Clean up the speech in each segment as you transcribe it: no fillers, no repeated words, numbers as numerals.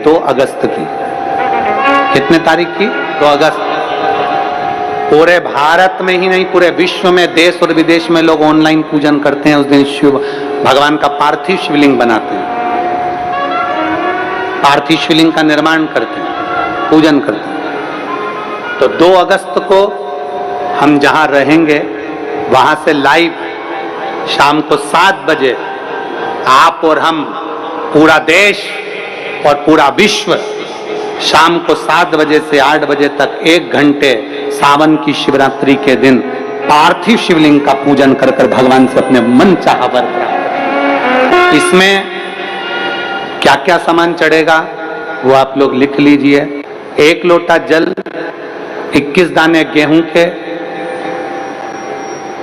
2 अगस्त की। कितने तारीख की? 2 अगस्त। पूरे भारत में ही नहीं, पूरे विश्व में, देश और विदेश में लोग ऑनलाइन पूजन करते हैं। उस दिन शिव भगवान का पार्थिव शिवलिंग बनाते हैं, पार्थिव शिवलिंग का निर्माण करते हैं, पूजन करते हैं। तो 2 अगस्त को हम जहां रहेंगे वहां से लाइव शाम को 7 बजे आप और हम, पूरा देश और पूरा विश्व, शाम को 7 बजे से 8 बजे तक 1 घंटे सावन की शिवरात्रि के दिन पार्थिव शिवलिंग का पूजन कर कर भगवान से अपने मन चाहा वर प्राप्त। इसमें क्या क्या सामान चढ़ेगा वो आप लोग लिख लीजिए। 1 लोटा जल, 21 दाने गेहूं के,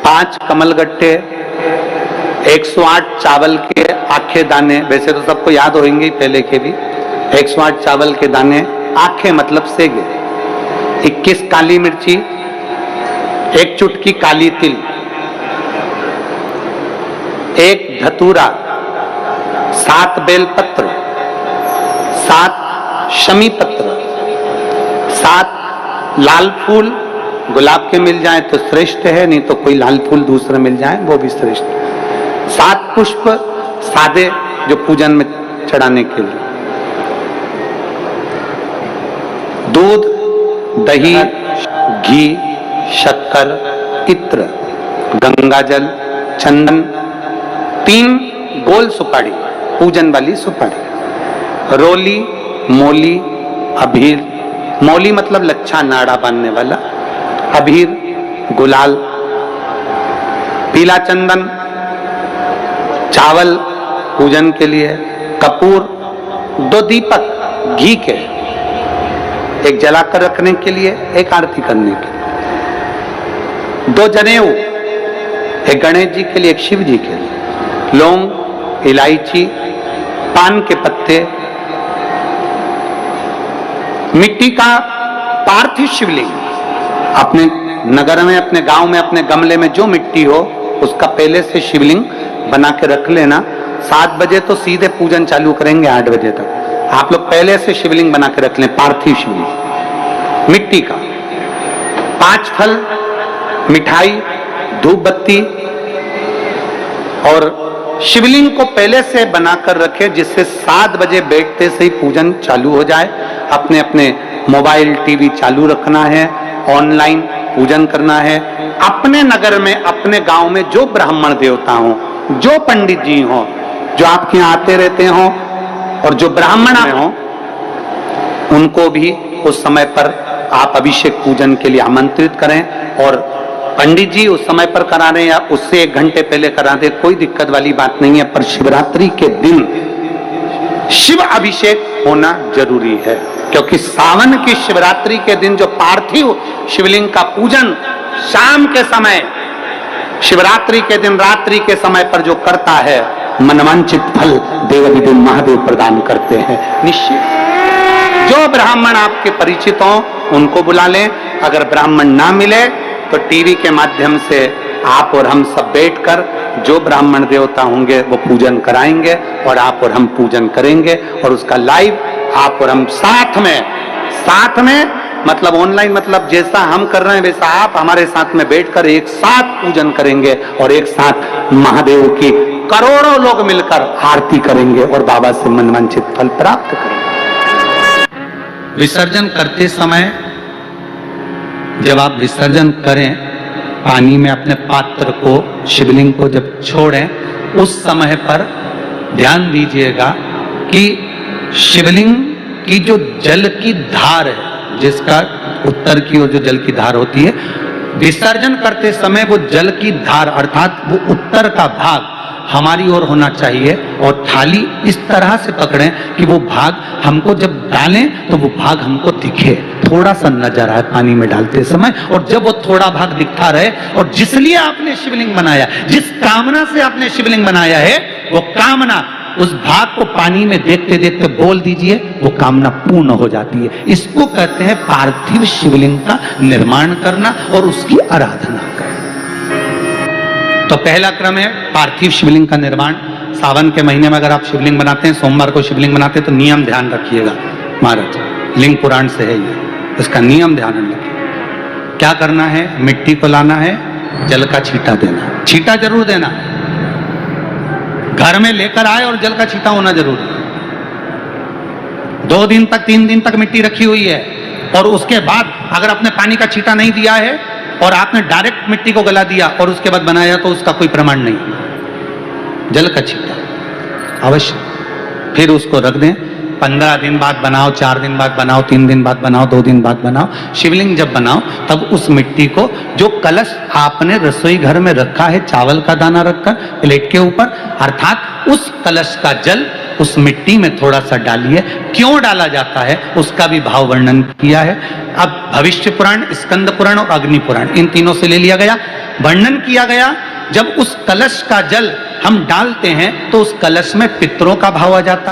5 कमलगट्टे, 108 चावल के आखे दाने, वैसे तो सबको याद होंगे ही पहले के भी। 108 चावल के दाने, आखे मतलब सेगे, 21 काली मिर्ची, 1 चुटकी काली तिल, 1 धतूरा, 7 बेलपत्र, 7 शमी पत्र, 7 लाल फूल, गुलाब के मिल जाए तो श्रेष्ठ है, नहीं तो कोई लाल फूल दूसरा मिल जाए वो भी श्रेष्ठ। 7 पुष्प सादे जो पूजन में चढ़ाने के लिए, दूध, दही, घी, शक्कर, इत्र, गंगाजल, चंदन, 3 गोल सुपारी, पूजन वाली सुपारी, रोली, मोली, अबीर, मौली मतलब लच्छा नाड़ा बांधने वाला, अबीर, गुलाल, पीला चंदन, चावल पूजन के लिए, कपूर, 2 दीपक घी के, 1 जलाकर रखने के लिए, 1 आरती करने के लिए, 2 जनेऊ, 1 गणेश जी के लिए, 1 शिव जी के लिए, लौंग, इलायची, पान के पत्ते, मिट्टी का पार्थिव शिवलिंग। अपने नगर में, अपने गांव में, अपने गमले में जो मिट्टी हो उसका पहले से शिवलिंग बना के रख लेना। 7 बजे तो सीधे पूजन चालू करेंगे, 8 बजे तक आप लोग पहले से शिवलिंग बना के रख लें, पार्थिव शिवलिंग मिट्टी का। 5 फल, मिठाई, धूप बत्ती, और शिवलिंग को पहले से बनाकर रखे जिससे 7 बजे बैठते से ही पूजन चालू हो जाए। अपने अपने मोबाइल, टीवी चालू रखना है, ऑनलाइन पूजन करना है। अपने नगर में, अपने गांव में जो ब्राह्मण देवता हो, जो पंडित जी हो, जो आपके यहाँ आते रहते हो और जो ब्राह्मण हो, उनको भी उस समय पर आप अभिषेक पूजन के लिए आमंत्रित करें। और पंडित जी उस समय पर करा रहे हैं या उससे 1 घंटे पहले करा दे, कोई दिक्कत वाली बात नहीं है। पर शिवरात्रि के दिन शिव अभिषेक होना जरूरी है, क्योंकि सावन की शिवरात्रि के दिन जो पार्थिव शिवलिंग का पूजन शाम के समय, शिवरात्रि के दिन रात्रि के समय पर जो करता है, मनवांचित फल देवाधिदेव महादेव प्रदान करते हैं निश्चित। जो ब्राह्मण आपके परिचित हो उनको बुला लें। अगर ब्राह्मण ना मिले तो टीवी के माध्यम से आप और हम सब बैठकर जो ब्राह्मण देवता होंगे वो पूजन कराएंगे और आप और हम पूजन करेंगे। और उसका लाइव आप और हम साथ में मतलब ऑनलाइन, मतलब जैसा हम कर रहे हैं वैसा आप हमारे साथ में बैठकर एक साथ पूजन करेंगे और एक साथ महादेव की करोड़ों लोग मिलकर आरती करेंगे और बाबा से मनवांछित फल प्राप्त करेंगे। विसर्जन करते समय जब आप विसर्जन करें, पानी में अपने पात्र को, शिवलिंग को जब छोड़ें, उस समय पर ध्यान दीजिएगा कि शिवलिंग की जो जल की धार है, जिसका उत्तर की ओर जो जल की धार होती है, विसर्जन करते समय वो जल की धार अर्थात वो उत्तर का भाग हमारी ओर होना चाहिए। और थाली इस तरह से पकड़ें कि वो भाग हमको जब डालें तो वो भाग हमको दिखे, थोड़ा सा नजर आए पानी में डालते समय। और जब वो थोड़ा भाग दिखता रहे, और जिसलिए आपने शिवलिंग बनाया, जिस कामना से आपने शिवलिंग बनाया है, वो कामना उस भाग को पानी में देखते देखते बोल दीजिए, वो कामना पूर्ण हो जाती है। इसको कहते हैं पार्थिव शिवलिंग का निर्माण करना और उसकी आराधना करना। तो पहला क्रम है पार्थिव शिवलिंग का निर्माण। सावन के महीने में अगर आप शिवलिंग बनाते हैं, सोमवार को शिवलिंग बनाते हैं, तो नियम ध्यान रखिएगा महाराज, लिंग पुराण से है ये, इसका नियम ध्यान रखिए। क्या करना है? मिट्टी को लाना है, जल का छींटा देना, छींटा जरूर देना, घर में लेकर आए और जल का छींटा होना जरूरी है। 2 दिन तक 3 दिन तक मिट्टी रखी हुई है और उसके बाद अगर आपने पानी का छींटा नहीं दिया है और आपने डायरेक्ट मिट्टी को गला दिया और उसके बाद बनाया, तो उसका कोई प्रमाण नहीं। जल का छींटा अवश्य, फिर उसको रख दें। 15 दिन बाद बनाओ, 4 दिन बाद बनाओ, 3 दिन बाद बनाओ, 2 दिन बाद बनाओ। शिवलिंग जब बनाओ तब उस मिट्टी को, जो कलश आपने रसोई घर में रखा है, चावल का दाना रखकर प्लेट के ऊपर, अर्थात उस कलश का जल उस मिट्टी में थोड़ा सा डालिए। क्यों डाला जाता है उसका भी भाव वर्णन किया है। अब भविष्य पुराण, स्कंद पुराण और अग्नि पुराण, इन तीनों से ले लिया गया, वर्णन किया गया। जब उस कलश का जल हम डालते हैं तो उस कलश में पितरों का भाव आ जाता है।